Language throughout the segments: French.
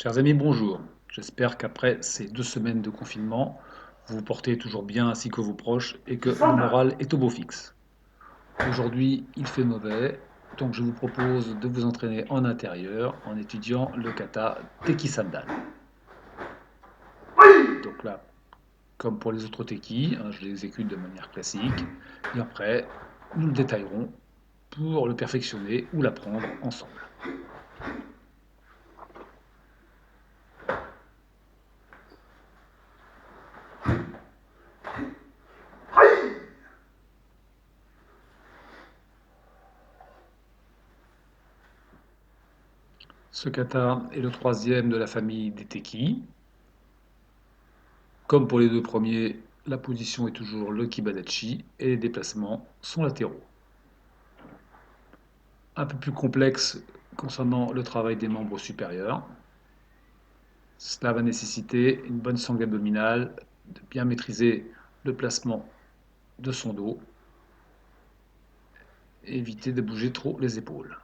Chers amis, bonjour. J'espère qu'après ces 2 semaines de confinement, vous vous portez toujours bien ainsi que vos proches et que le moral est au beau fixe. Aujourd'hui, il fait mauvais, donc je vous propose de vous entraîner en intérieur en étudiant le kata Teki Sandan. Donc là, comme pour les autres Teki, je les exécute de manière classique et après, nous le détaillerons pour le perfectionner ou l'apprendre ensemble. Ce kata est le troisième de la famille des Teki. Comme pour les deux premiers, la position est toujours le kibadachi et les déplacements sont latéraux. Un peu plus complexe concernant le travail des membres supérieurs. Cela va nécessiter une bonne sangle abdominale, de bien maîtriser le placement de son dos et éviter de bouger trop les épaules.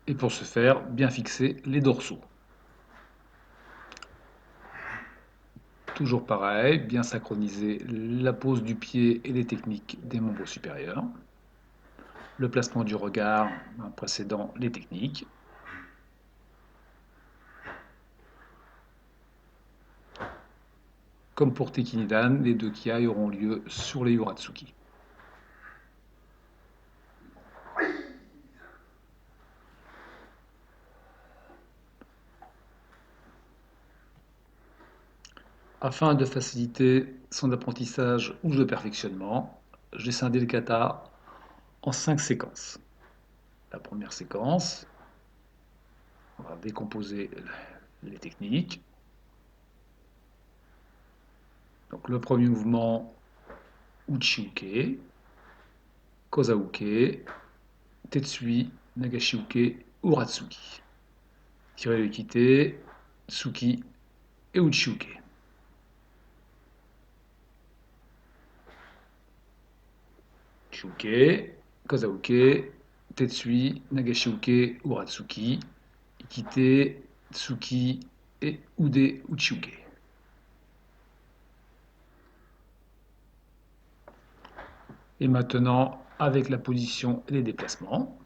Et pour ce faire, bien fixer les dorsaux. Toujours pareil, bien synchroniser la pose du pied et les techniques des membres supérieurs. Le placement du regard précédant les techniques. Comme pour Tekinidan, les deux Kiai auront lieu sur les Uratsuki. Afin de faciliter son apprentissage ou de perfectionnement, j'ai scindé le kata en 5 séquences. La première séquence, on va décomposer les techniques. Donc le premier mouvement, Uchiuke, Kozauke, Tetsui, Nagashiuke, Uratsuki. Tirer le kite, Tsuki et Uchiuke. Uchiuke, Kozauke, Tetsui, Nagashiuke, Uratsuki, Ikite, Tsuki et Ude Uchiuke. Et maintenant, avec la position et les déplacements.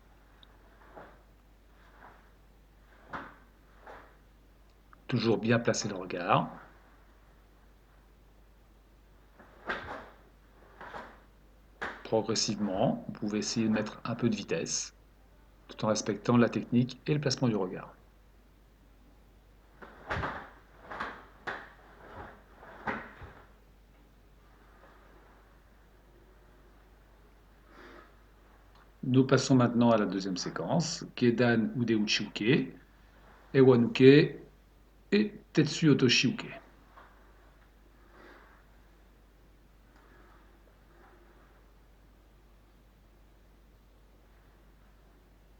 Toujours bien placer le regard. Progressivement, vous pouvez essayer de mettre un peu de vitesse, tout en respectant la technique et le placement du regard. Nous passons maintenant à la deuxième séquence, Kedan Ude Uchiuke, Ewanuke et Tetsu Otoshiuke.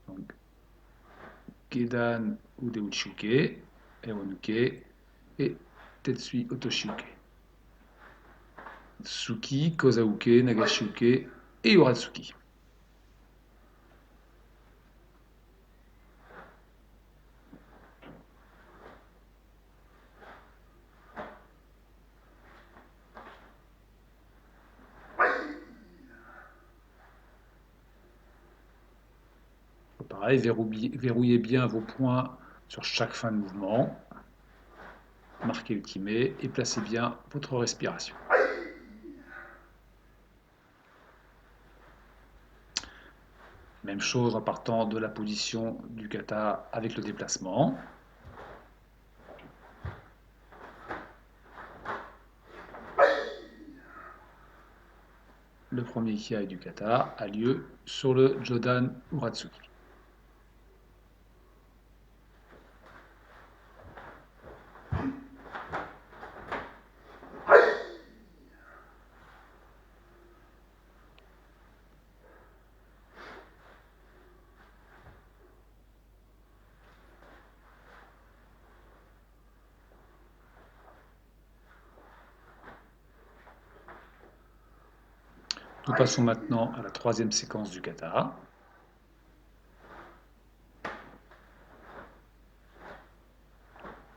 Donc, Kedan Ude Uchiuke, Ewanuke et Tetsu Otoshiuke. Tsuki, Kozauke, Nagashiuke et Uratsuki. Pareil, verrouillez bien vos points sur chaque fin de mouvement. Marquez le kime et placez bien votre respiration. Même chose en partant de la position du kata avec le déplacement. Le premier kiai du kata a lieu sur le Jodan Uratsuki. Nous passons maintenant à la troisième séquence du kata.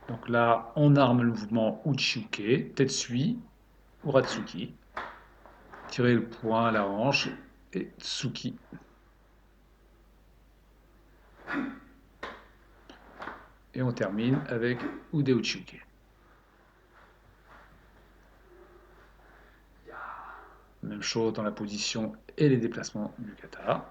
Donc là, on arme le mouvement Uchiuke, Tetsui, Uratsuki. Tirez le poing, la hanche et Tsuki. Et on termine avec Ude Uchiuke. Même chose dans la position et les déplacements du kata.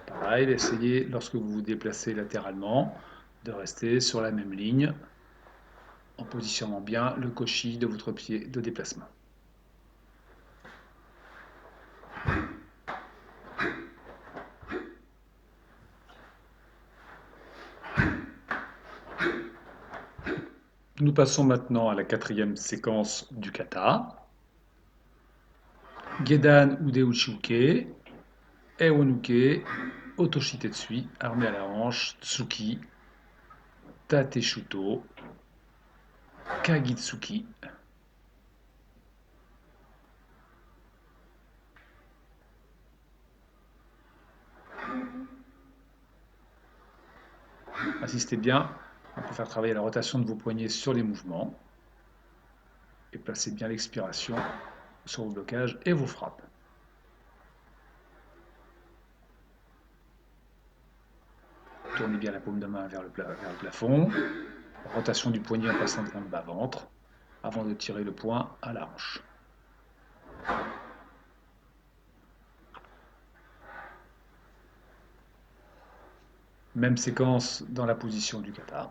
Pareil, essayez, lorsque vous vous déplacez latéralement, de rester sur la même ligne en positionnant bien le koshi de votre pied de déplacement. Nous passons maintenant à la quatrième séquence du kata. Gedan Ude Uchiuke, Ewonuke, Otoshi Tetsui, armé à la hanche, Tsuki, Tate Shuto, Kagitsuki. Assistez bien, on peut faire travailler la rotation de vos poignets sur les mouvements et placez bien l'expiration sur vos blocages et vos frappes. Tournez bien la paume de main vers le plafond. Rotation du poignet en passant devant le bas-ventre avant de tirer le poing à la hanche. Même séquence dans la position du kata.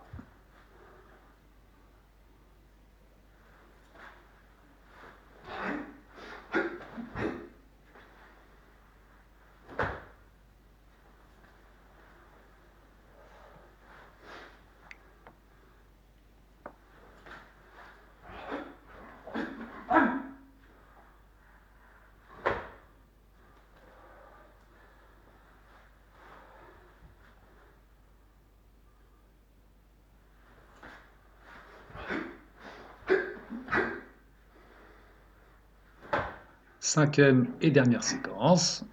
Cinquième et dernière séquence.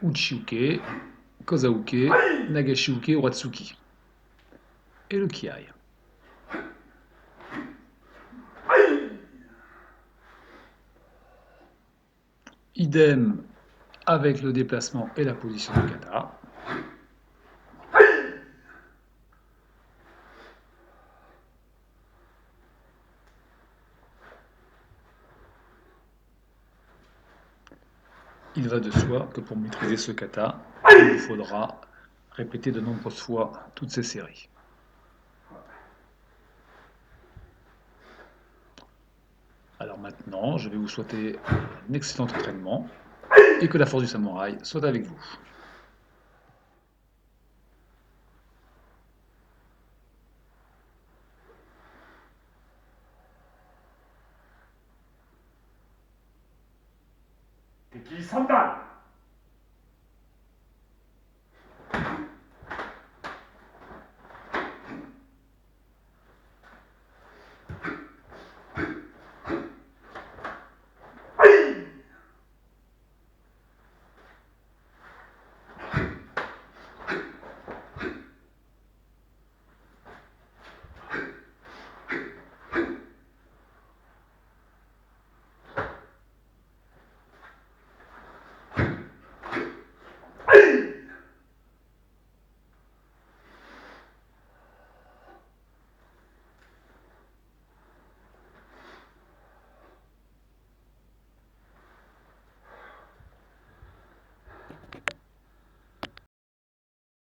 Uchiuke, Kozauke, Nagashiuke, Uratsuki. Et le Kiai. Idem avec le déplacement et la position du kata. Il va de soi que pour maîtriser ce kata, il vous faudra répéter de nombreuses fois toutes ces séries. Alors maintenant, je vais vous souhaiter un excellent entraînement et que la force du samouraï soit avec vous.